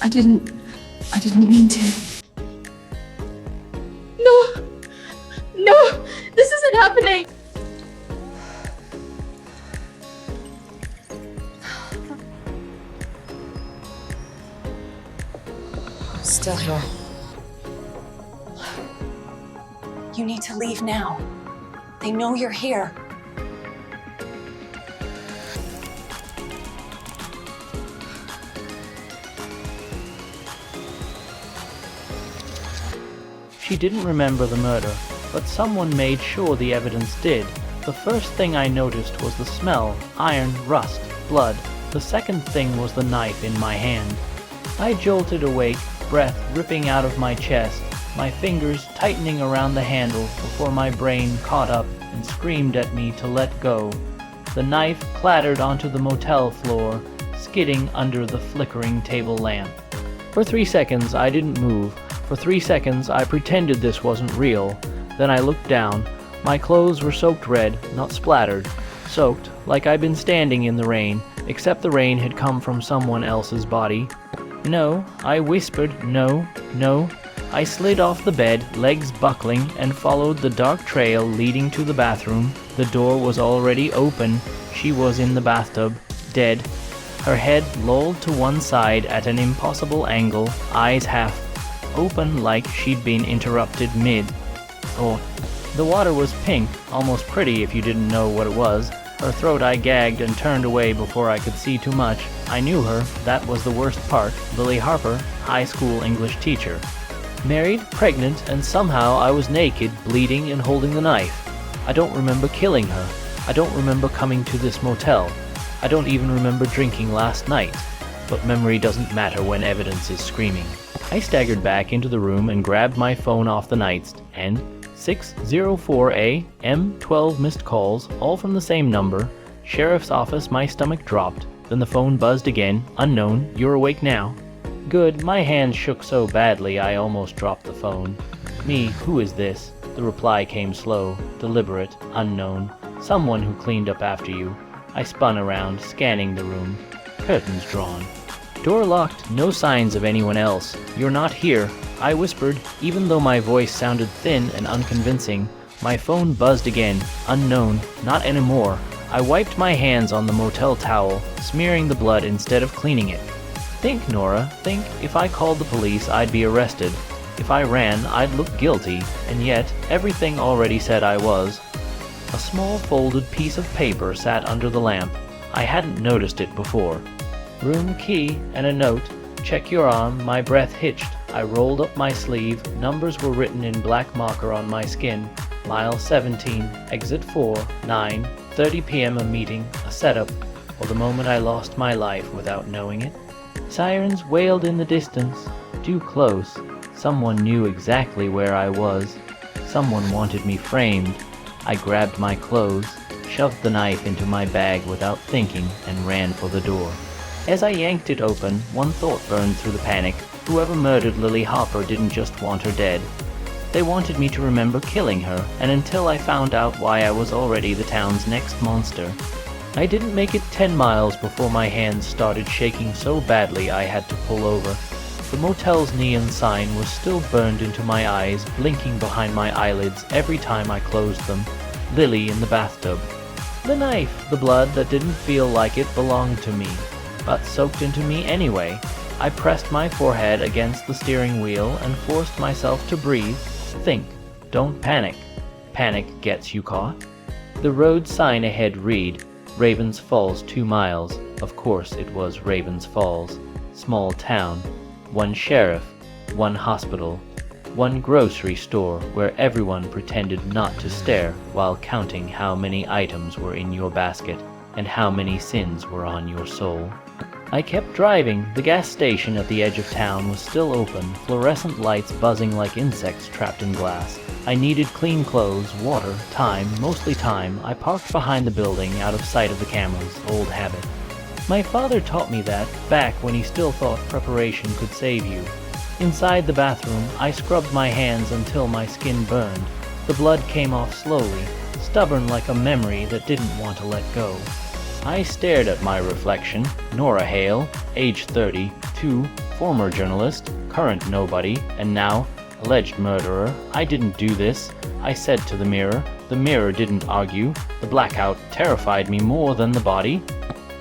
I didn't mean to. No! No! This isn't happening! Still here. You need to leave now. They know you're here. She didn't remember the murder, but someone made sure the evidence did. The first thing I noticed was the smell, iron, rust, blood. The second thing was the knife in my hand. I jolted awake, breath ripping out of my chest, my fingers tightening around the handle before my brain caught up and screamed at me to let go. The knife clattered onto the motel floor, skidding under the flickering table lamp. For 3 seconds I didn't move. For 3 seconds I pretended this wasn't real. Then I looked down. My clothes were soaked red, not splattered. Soaked, like I'd been standing in the rain, except the rain had come from someone else's body. No, I whispered, no, no. I slid off the bed, legs buckling, and followed the dark trail leading to the bathroom. The door was already open. She was in the bathtub, dead. Her head lolled to one side at an impossible angle, eyes half open like she'd been interrupted mid-thought. The water was pink, almost pretty if you didn't know what it was. Her throat I gagged and turned away before I could see too much. I knew her, that was the worst part. Lily Harper, high school English teacher. Married, pregnant, and somehow I was naked, bleeding, and holding the knife. I don't remember killing her. I don't remember coming to this motel. I don't even remember drinking last night. But memory doesn't matter when evidence is screaming. I staggered back into the room and grabbed my phone off the nightstand, and 604A, M12 missed calls, all from the same number. Sheriff's office, my stomach dropped. Then the phone buzzed again. Unknown, you're awake now. Good, my hand shook so badly I almost dropped the phone. Me, who is this? The reply came slow, deliberate, unknown. Someone who cleaned up after you. I spun around, scanning the room. Curtains drawn. Door locked, no signs of anyone else. You're not here, I whispered, even though my voice sounded thin and unconvincing. My phone buzzed again. Unknown, not anymore. I wiped my hands on the motel towel, smearing the blood instead of cleaning it. Think, Nora, think, if I called the police, I'd be arrested. If I ran, I'd look guilty, and yet everything already said I was. A small folded piece of paper sat under the lamp. I hadn't noticed it before. Room key and a note. Check your arm. My breath hitched. I rolled up my sleeve. Numbers were written in black marker on my skin. Mile 17, exit 4, 9, 30 p.m. a meeting, a setup, or the moment I lost my life without knowing it. Sirens wailed in the distance, too close. Someone knew exactly where I was. Someone wanted me framed. I grabbed my clothes, shoved the knife into my bag without thinking, and ran for the door. As I yanked it open, one thought burned through the panic. Whoever murdered Lily Harper didn't just want her dead. They wanted me to remember killing her, and until I found out why I was already the town's next monster. I didn't make it 10 miles before my hands started shaking so badly I had to pull over. The motel's neon sign was still burned into my eyes, blinking behind my eyelids every time I closed them. Lily in the bathtub. The knife, the blood that didn't feel like it belonged to me, but soaked into me anyway. I pressed my forehead against the steering wheel and forced myself to breathe. Think. Don't panic. Panic gets you caught. The road sign ahead read, Ravens Falls 2 miles. Of course it was Ravens Falls. Small town. One sheriff. One hospital. One grocery store where everyone pretended not to stare while counting how many items were in your basket and how many sins were on your soul. I kept driving. The gas station at the edge of town was still open, fluorescent lights buzzing like insects trapped in glass. I needed clean clothes, water, time, mostly time. I parked behind the building, out of sight of the cameras, old habit. My father taught me that, back when he still thought preparation could save you. Inside the bathroom, I scrubbed my hands until my skin burned. The blood came off slowly, stubborn like a memory that didn't want to let go. I stared at my reflection, Nora Hale, age 32, former journalist, current nobody, and now alleged murderer. I didn't do this, I said to the mirror. The mirror didn't argue. The blackout terrified me more than the body.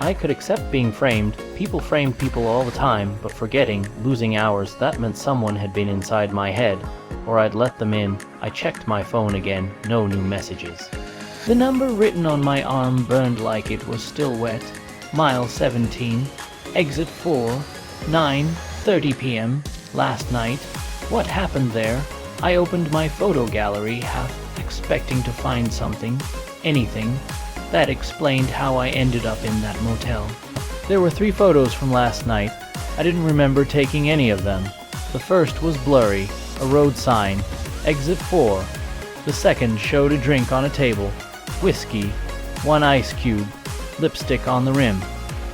I could accept being framed. People framed people all the time, but forgetting, losing hours, that meant someone had been inside my head, or I'd let them in. I checked my phone again, no new messages. The number written on my arm burned like it was still wet. Mile 17, exit 4, 9:30 p.m. last night. What happened there? I opened my photo gallery, half expecting to find something, anything. That explained how I ended up in that motel. There were 3 photos from last night. I didn't remember taking any of them. The first was blurry, a road sign, exit 4. The second showed a drink on a table, whiskey, 1 ice cube, lipstick on the rim.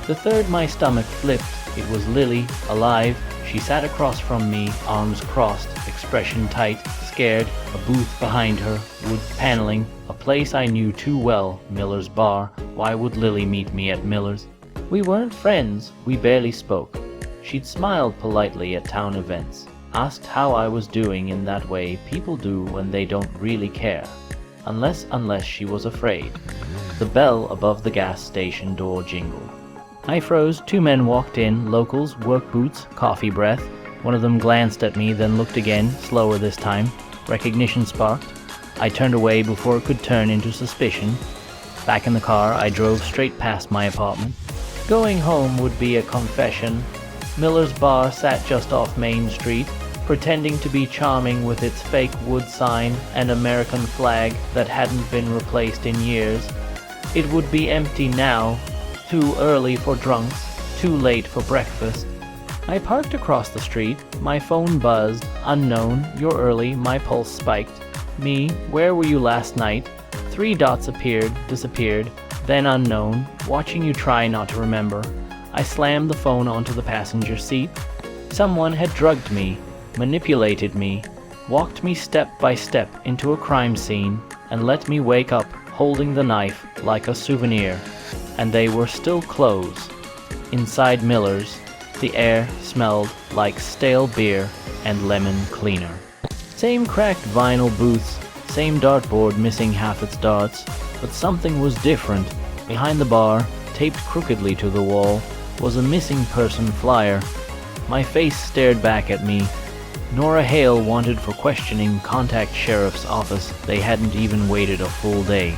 The third, my stomach flipped. It was Lily, alive. She sat across from me, arms crossed, expression tight, scared, a booth behind her, wood paneling, a place I knew too well, Miller's Bar. Why would Lily meet me at Miller's? We weren't friends, we barely spoke. She'd smiled politely at town events, asked how I was doing in that way people do when they don't really care. Unless she was afraid. The bell above the gas station door jingled. I froze. 2 men walked in, locals, work boots, coffee breath. One of them glanced at me, then looked again, slower this time. Recognition sparked. I turned away before it could turn into suspicion. Back in the car, I drove straight past my apartment. Going home would be a confession. Miller's Bar sat just off Main Street, pretending to be charming with its fake wood sign and American flag that hadn't been replaced in years. It would be empty now. Too early for drunks, too late for breakfast. I parked across the street, my phone buzzed, unknown, you're early, my pulse spiked. Me, where were you last night? 3 dots appeared, disappeared, then unknown, watching you try not to remember. I slammed the phone onto the passenger seat. Someone had drugged me, manipulated me, walked me step by step into a crime scene, and let me wake up holding the knife like a souvenir. And they were still closed. Inside Miller's, the air smelled like stale beer and lemon cleaner. Same cracked vinyl booths, same dartboard missing half its darts, but something was different. Behind the bar, taped crookedly to the wall, was a missing person flyer. My face stared back at me. Nora Hale wanted for questioning, contact sheriff's office. They hadn't even waited a full day.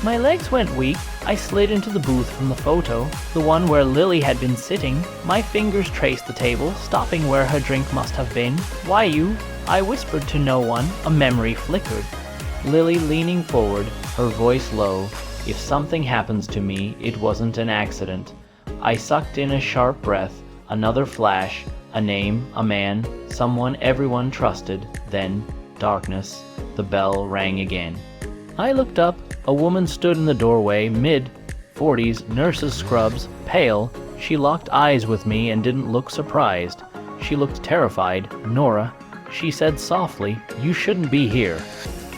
My legs went weak. I slid into the booth from the photo, the one where Lily had been sitting. My fingers traced the table, stopping where her drink must have been. Why you? I whispered to no one. A memory flickered. Lily leaning forward, her voice low. If something happens to me, it wasn't an accident. I sucked in a sharp breath, another flash, a name, a man, someone everyone trusted. Then, darkness. The bell rang again. I looked up. A woman stood in the doorway, mid-40s, nurse's scrubs, pale. She locked eyes with me and didn't look surprised. She looked terrified. Nora, she said softly, you shouldn't be here.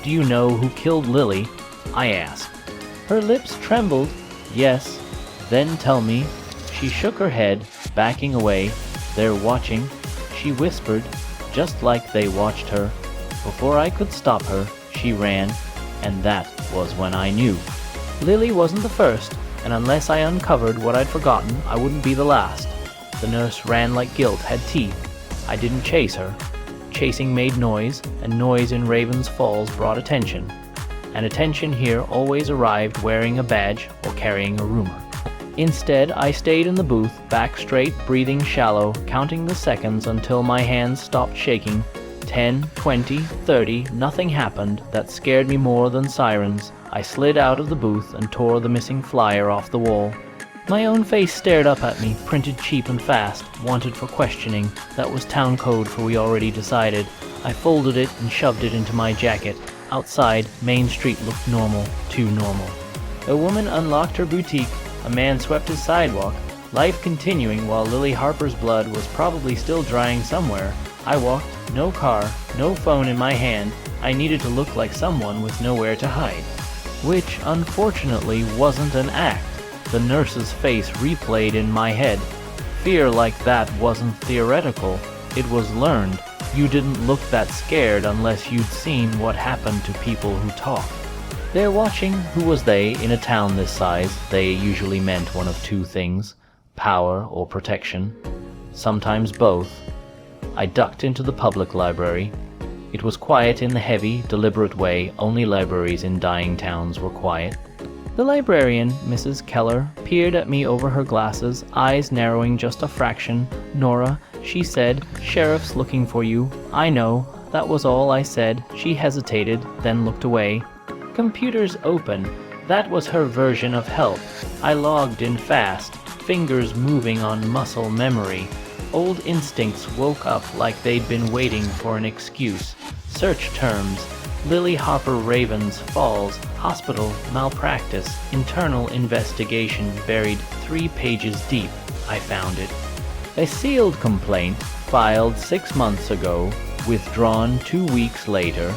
Do you know who killed Lily? I asked. Her lips trembled. Yes. Then tell me. She shook her head, backing away. They're watching. She whispered, just like they watched her. Before I could stop her, she ran. And that was when I knew. Lily wasn't the first, and unless I uncovered what I'd forgotten, I wouldn't be the last. The nurse ran like guilt had teeth. I didn't chase her. Chasing made noise, and noise in Raven's Falls brought attention. And attention here always arrived wearing a badge or carrying a rumor. Instead, I stayed in the booth, back straight, breathing shallow, counting the seconds until my hands stopped shaking. 10, 20, 30, nothing happened. That scared me more than sirens. I slid out of the booth and tore the missing flyer off the wall. My own face stared up at me, printed cheap and fast, wanted for questioning. That was town code for we already decided. I folded it and shoved it into my jacket. Outside, Main Street looked normal, too normal. A woman unlocked her boutique. A man swept his sidewalk. Life continuing while Lily Harper's blood was probably still drying somewhere. I walked, no car, no phone in my hand. I needed to look like someone with nowhere to hide. Which, unfortunately, wasn't an act. The nurse's face replayed in my head. Fear like that wasn't theoretical. It was learned. You didn't look that scared unless you'd seen what happened to people who talk. They're watching. Who was they? In a town this size, they usually meant one of two things: power or protection. Sometimes both. I ducked into the public library. It was quiet in the heavy, deliberate way only libraries in dying towns were quiet. The librarian, Mrs. Keller, peered at me over her glasses, eyes narrowing just a fraction. "Nora," she said, "sheriff's looking for you." "I know." That was all I said. She hesitated, then looked away. Computers open. That was her version of help. I logged in fast, fingers moving on muscle memory. Old instincts woke up like they'd been waiting for an excuse. Search terms: Lily Harper Ravens Falls, hospital, malpractice, internal investigation buried 3 pages deep. I found it. A sealed complaint, filed 6 months ago, withdrawn 2 weeks later,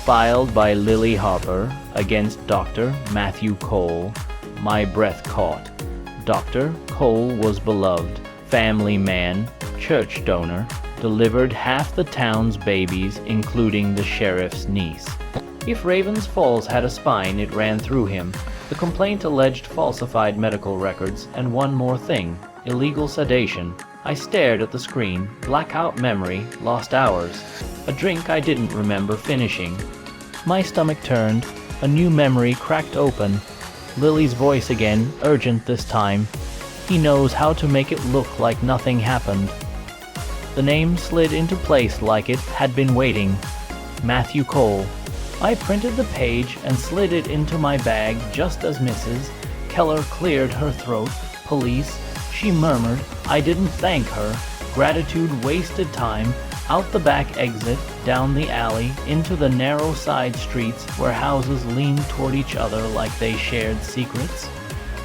filed by Lily Harper against Dr. Matthew Cole. My breath caught. Dr. Cole was beloved, family man, church donor, delivered half the town's babies, including the sheriff's niece. If Ravens Falls had a spine, it ran through him. The complaint alleged falsified medical records and one more thing: illegal sedation. I stared at the screen, blackout memory, lost hours. A drink I didn't remember finishing. My stomach turned, a new memory cracked open. Lily's voice again, urgent this time. He knows how to make it look like nothing happened. The name slid into place like it had been waiting. Matthew Cole. I printed the page and slid it into my bag just as Mrs. Keller cleared her throat. "Police," she murmured. I didn't thank her. Gratitude wasted time. Out the back exit, down the alley, into the narrow side streets where houses leaned toward each other like they shared secrets.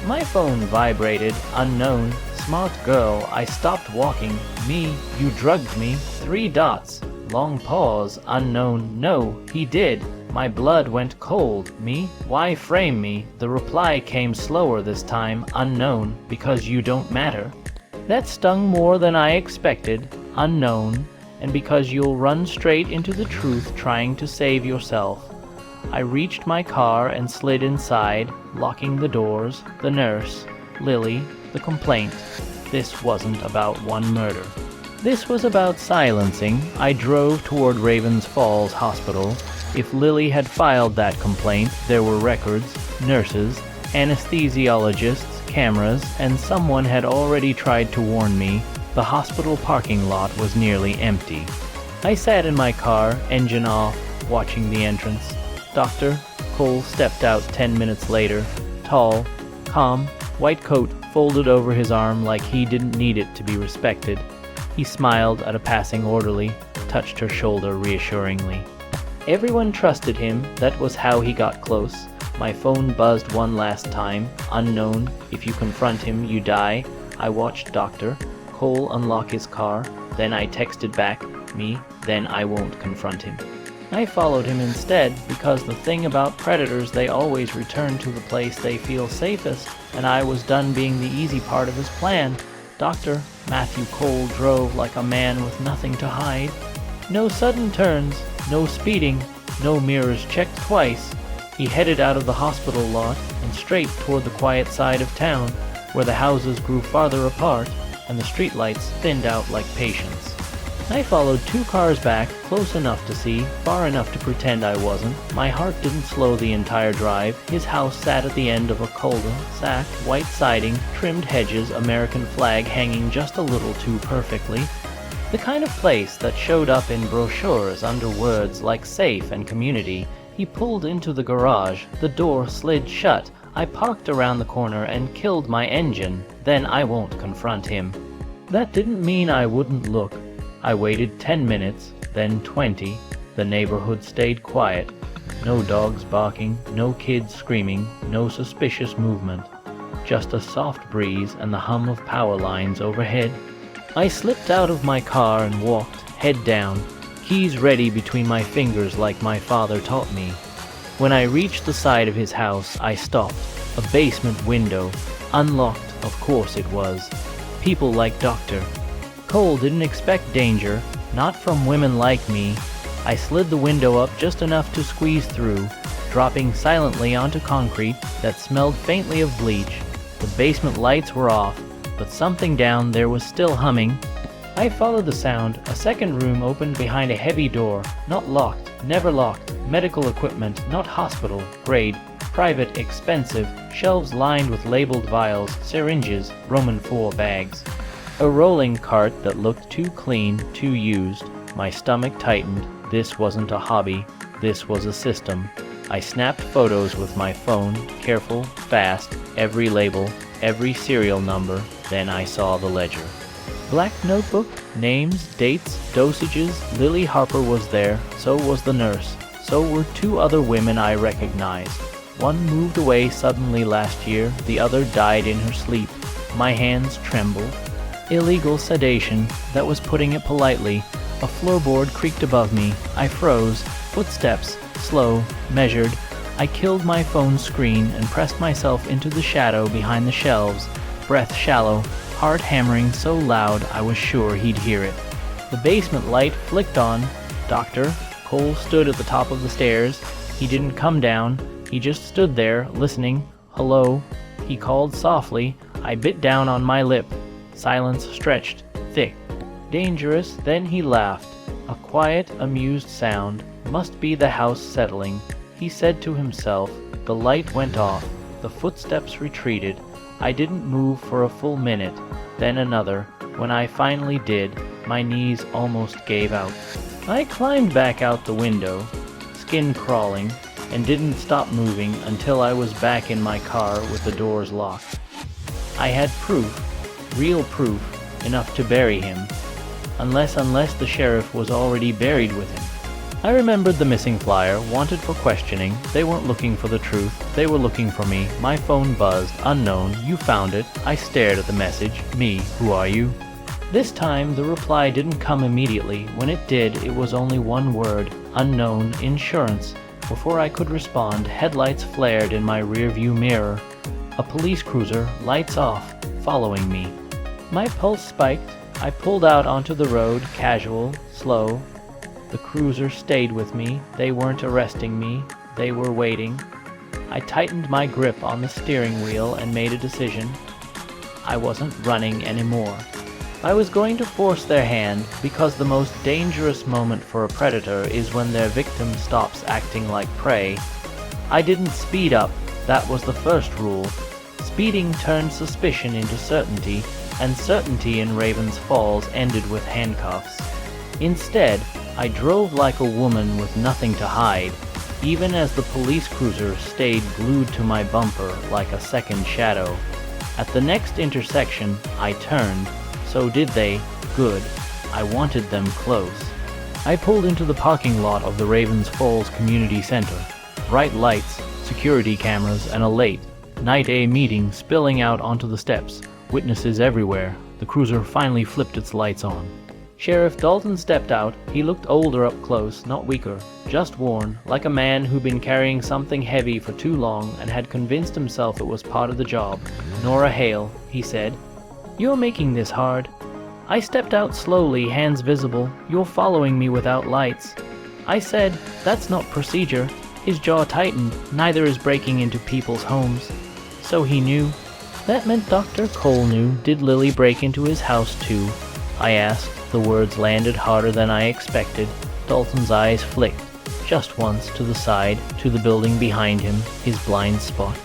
My phone vibrated. Unknown. Smart girl. I stopped walking. Me. You drugged me. 3 dots. Long pause. Unknown. No, he did. My blood went cold. Me? Why frame me? The reply came slower this time. Unknown. Because you don't matter. That stung more than I expected. Unknown. And because you'll run straight into the truth trying to save yourself. I reached my car and slid inside, locking the doors. The nurse, Lily, the complaint. This wasn't about one murder. This was about silencing. I drove toward Ravens Falls Hospital. If Lily had filed that complaint, there were records, nurses, anesthesiologists, cameras, and someone had already tried to warn me. The hospital parking lot was nearly empty. I sat in my car, engine off, watching the entrance. Dr. Cole stepped out 10 minutes later, tall, calm, white coat folded over his arm like he didn't need it to be respected. He smiled at a passing orderly, touched her shoulder reassuringly. Everyone trusted him. That was how he got close. My phone buzzed one last time. Unknown. If you confront him, you die. I watched Dr. Cole unlock his car. Then I texted back, me, then I won't confront him. I followed him instead because the thing about predators, they always return to the place they feel safest, and I was done being the easy part of his plan. Dr. Matthew Cole drove like a man with nothing to hide. No sudden turns, no speeding, no mirrors checked twice. He headed out of the hospital lot and straight toward the quiet side of town, where the houses grew farther apart and the streetlights thinned out like patience. I followed 2 cars back, close enough to see, far enough to pretend I wasn't. My heart didn't slow the entire drive. His house sat at the end of a cul-de-sac, white siding, trimmed hedges, American flag hanging just a little too perfectly. The kind of place that showed up in brochures under words like safe and community. He pulled into the garage. The door slid shut. I parked around the corner and killed my engine. Then I won't confront him. That didn't mean I wouldn't look. I waited 10 minutes, then 20. The neighborhood stayed quiet. No dogs barking, no kids screaming, no suspicious movement. Just a soft breeze and the hum of power lines overhead. I slipped out of my car and walked, head down, keys ready between my fingers like my father taught me. When I reached the side of his house, I stopped. A basement window. Unlocked, of course it was. People like Dr. Cole didn't expect danger, not from women like me. I slid the window up just enough to squeeze through, dropping silently onto concrete that smelled faintly of bleach. The basement lights were off, but something down there was still humming. I followed the sound. A second room opened behind a heavy door, not locked, never locked. Medical equipment, not hospital grade, private, expensive, shelves lined with labeled vials, syringes, Roman 4 bags. A rolling cart that looked too clean, too used. My stomach tightened. This wasn't a hobby, this was a system. I snapped photos with my phone, careful, fast, every label, every serial number, then I saw the ledger. Black notebook, names, dates, dosages. Lily Harper was there, so was the nurse. So were 2 other women I recognized. One moved away suddenly last year, the other died in her sleep. My hands trembled. Illegal sedation, that was putting it politely. A floorboard creaked above me. I froze. Footsteps, slow, measured. I killed my phone screen and pressed myself into the shadow behind the shelves. Breath shallow, heart hammering so loud I was sure he'd hear it. The basement light flicked on. Dr. Cole stood at the top of the stairs. He didn't come down. He just stood there, listening. Hello. He called softly. I bit down on my lip. Silence stretched, thick. Dangerous, then he laughed. A quiet, amused sound. Must be the house settling. He said to himself. The light went off. The footsteps retreated. I didn't move for a full minute, then another. When I finally did, my knees almost gave out. I climbed back out the window, skin crawling, and didn't stop moving until I was back in my car with the doors locked. I had proof, real proof, enough to bury him. Unless the sheriff was already buried with him. I remembered the missing flyer, wanted for questioning. They weren't looking for the truth, they were looking for me. My phone buzzed. Unknown, you found it. I stared at the message. Me, who are you? This time, the reply didn't come immediately. When it did, it was only one word. Unknown, insurance. Before I could respond, headlights flared in my rearview mirror. A police cruiser, lights off, following me. My pulse spiked. I pulled out onto the road, casual, slow. The cruiser stayed with me. They weren't arresting me. They were waiting. I tightened my grip on the steering wheel and made a decision. I wasn't running anymore. I was going to force their hand, because the most dangerous moment for a predator is when their victim stops acting like prey. I didn't speed up. That was the first rule. Speeding turned suspicion into certainty, and certainty in Raven's Falls ended with handcuffs. Instead, I drove like a woman with nothing to hide, even as the police cruiser stayed glued to my bumper like a second shadow. At the next intersection, I turned. So did they. Good. I wanted them close. I pulled into the parking lot of the Ravens Falls Community Center. Bright lights, security cameras, and a late Night A meeting spilling out onto the steps. Witnesses everywhere. The cruiser finally flipped its lights on. Sheriff Dalton stepped out. He looked older up close, not weaker, just worn, like a man who'd been carrying something heavy for too long and had convinced himself it was part of the job. Nora Hale, he said. You're making this hard. I stepped out slowly, hands visible. You're following me without lights. I said, that's not procedure. His jaw tightened. Neither is breaking into people's homes. So he knew. That meant Dr. Cole knew. Did Lily break into his house too? I asked. The words landed harder than I expected. Dalton's eyes flicked, just once, to the side, to the building behind him, his blind spot.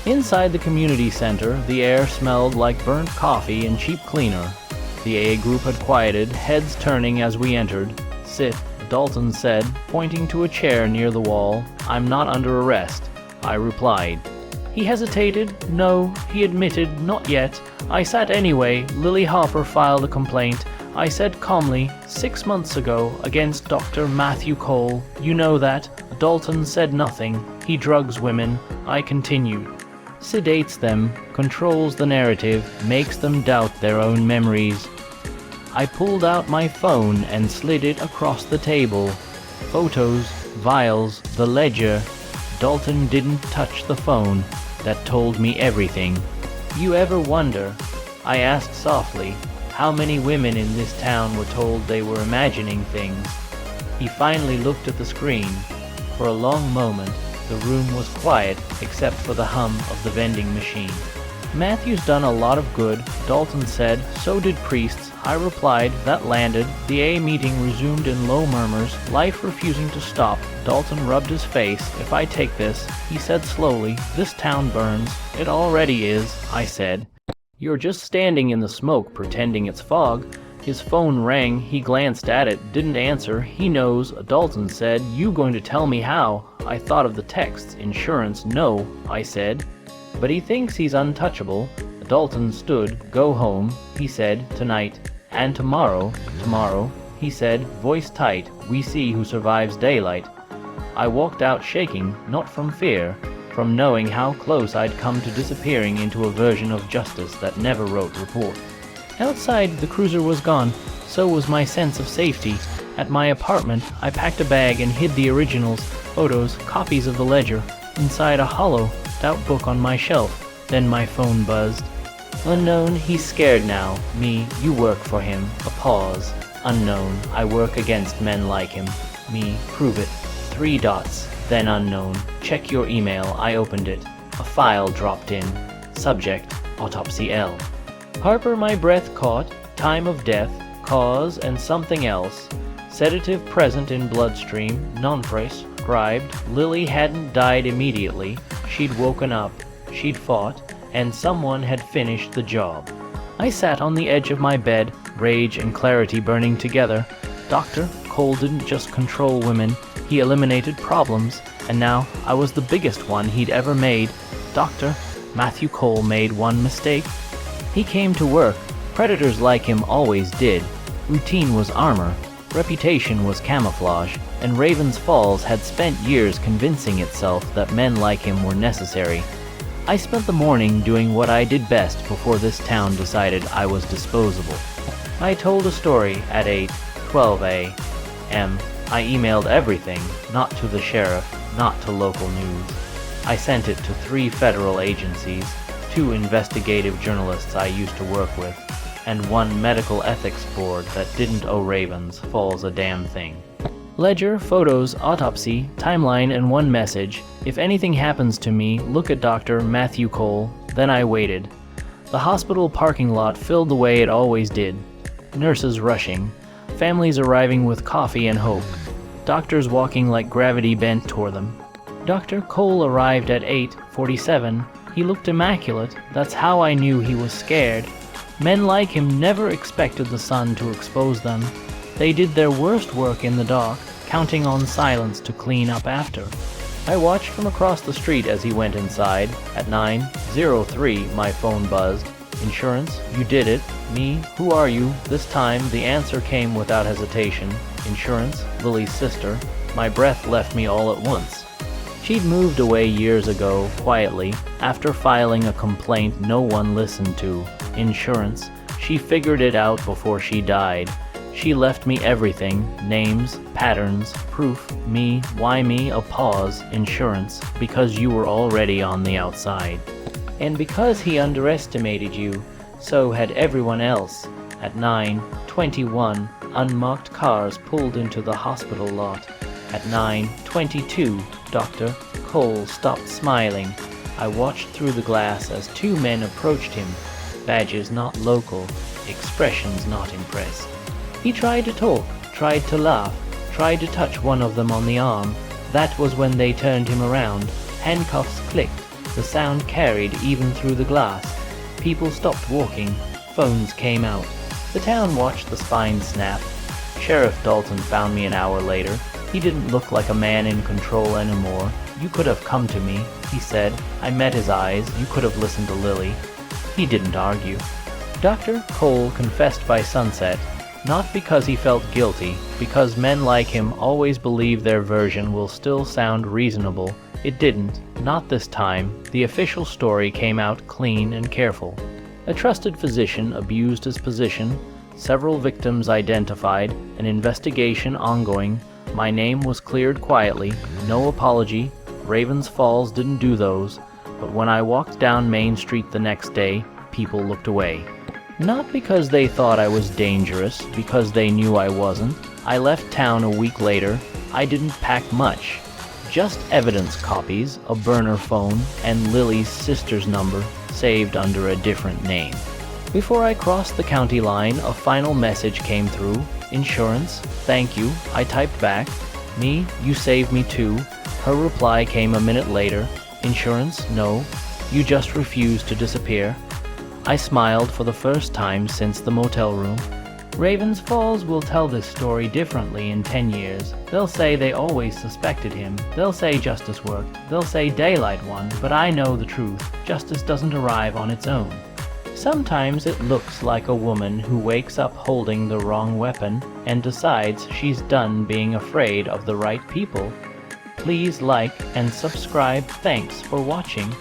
Inside the community center, the air smelled like burnt coffee and cheap cleaner. The AA group had quieted, heads turning as we entered. Sit, Dalton said, pointing to a chair near the wall. I'm not under arrest, I replied. He hesitated. No, he admitted, not yet. I sat anyway. Lily Harper filed a complaint. I said calmly, 6 months ago, against Dr. Matthew Cole. You know that. Dalton said nothing. He drugs women. I continued. Sedates them, controls the narrative, makes them doubt their own memories. I pulled out my phone and slid it across the table. Photos, vials, the ledger. Dalton didn't touch the phone. That told me everything. You ever wonder, I asked softly, how many women in this town were told they were imagining things? He finally looked at the screen. For a long moment, the room was quiet except for the hum of the vending machine. Matthew's done a lot of good, Dalton said. So did priests. I replied. That landed. The A meeting resumed in low murmurs, life refusing to stop. Dalton rubbed his face. If I take this, he said slowly, this town burns. It already is, I said. You're just standing in the smoke pretending it's fog. His phone rang. He glanced at it, didn't answer. He knows. Dalton said, you going to tell me how? I thought of the texts. Insurance, no, I said. But he thinks he's untouchable. Dalton stood. Go home, he said, tonight. And tomorrow, he said, voice tight, we see who survives daylight. I walked out shaking, not from fear, from knowing how close I'd come to disappearing into a version of justice that never wrote report. Outside, the cruiser was gone. So was my sense of safety. At my apartment, I packed a bag and hid the originals, photos, copies of the ledger, inside a hollowed out book on my shelf. Then my phone buzzed. Unknown, he's scared now. Me, you work for him. A pause. Unknown, I work against men like him. Me, prove it. 3 dots. Then unknown. Check your email. I opened it. A file dropped in. Subject, Autopsy L. Harper, my breath caught. Time of death. Cause and something else. Sedative present in bloodstream. Non-prescribed. Lily hadn't died immediately. She'd woken up. She'd fought. And someone had finished the job. I sat on the edge of my bed, rage and clarity burning together. Dr. Cole didn't just control women, he eliminated problems, and now I was the biggest one he'd ever made. Dr. Matthew Cole made one mistake. He came to work. Predators like him always did. Routine was armor. Reputation was camouflage. And Raven's Falls had spent years convincing itself that men like him were necessary. I spent the morning doing what I did best before this town decided I was disposable. I told a story at 8:12 a.m. I emailed everything, not to the sheriff, not to local news. I sent it to 3 federal agencies, 2 investigative journalists I used to work with, and 1 medical ethics board that didn't owe Ravens Falls a damn thing. Ledger, photos, autopsy, timeline, and 1 message. If anything happens to me, look at Dr. Matthew Cole. Then I waited. The hospital parking lot filled the way it always did. Nurses rushing. Families arriving with coffee and hope. Doctors walking like gravity bent toward them. Dr. Cole arrived at 8:47. He looked immaculate. That's how I knew he was scared. Men like him never expected the sun to expose them. They did their worst work in the dark, counting on silence to clean up after. I watched from across the street as he went inside. At 9:03, my phone buzzed. Insurance, you did it. Me, who are you? This time, the answer came without hesitation. Insurance, Lily's sister. My breath left me all at once. She'd moved away years ago, quietly, after filing a complaint no one listened to. Insurance, she figured it out before she died. She left me everything, names, patterns, proof, me, why me, a pause, insurance, because you were already on the outside. And because he underestimated you, so had everyone else. At 9:21, unmarked cars pulled into the hospital lot. At 9:22, Dr. Cole stopped smiling. I watched through the glass as 2 men approached him, badges not local, expressions not impressed. He tried to talk, tried to laugh, tried to touch one of them on the arm. That was when they turned him around. Handcuffs clicked. The sound carried even through the glass. People stopped walking. Phones came out. The town watched the spine snap. Sheriff Dalton found me an hour later. He didn't look like a man in control anymore. You could have come to me, he said. I met his eyes. You could have listened to Lily. He didn't argue. Dr. Cole confessed by sunset. Not because he felt guilty, because men like him always believe their version will still sound reasonable. It didn't, not this time. The official story came out clean and careful. A trusted physician abused his position, several victims identified, an investigation ongoing. My name was cleared quietly, no apology. Ravens Falls didn't do those. But when I walked down Main Street the next day, people looked away. Not because they thought I was dangerous, because they knew I wasn't. I left town a week later. I didn't pack much. Just evidence copies, a burner phone, and Lily's sister's number, saved under a different name. Before I crossed the county line, a final message came through. Insurance, thank you. I typed back. Me, you saved me too. Her reply came a minute later. Insurance, no. You just refused to disappear. I smiled for the first time since the motel room. Ravens Falls will tell this story differently in 10 years. They'll say they always suspected him. They'll say justice worked. They'll say daylight won, but I know the truth. Justice doesn't arrive on its own. Sometimes it looks like a woman who wakes up holding the wrong weapon and decides she's done being afraid of the right people. Please like and subscribe. Thanks for watching.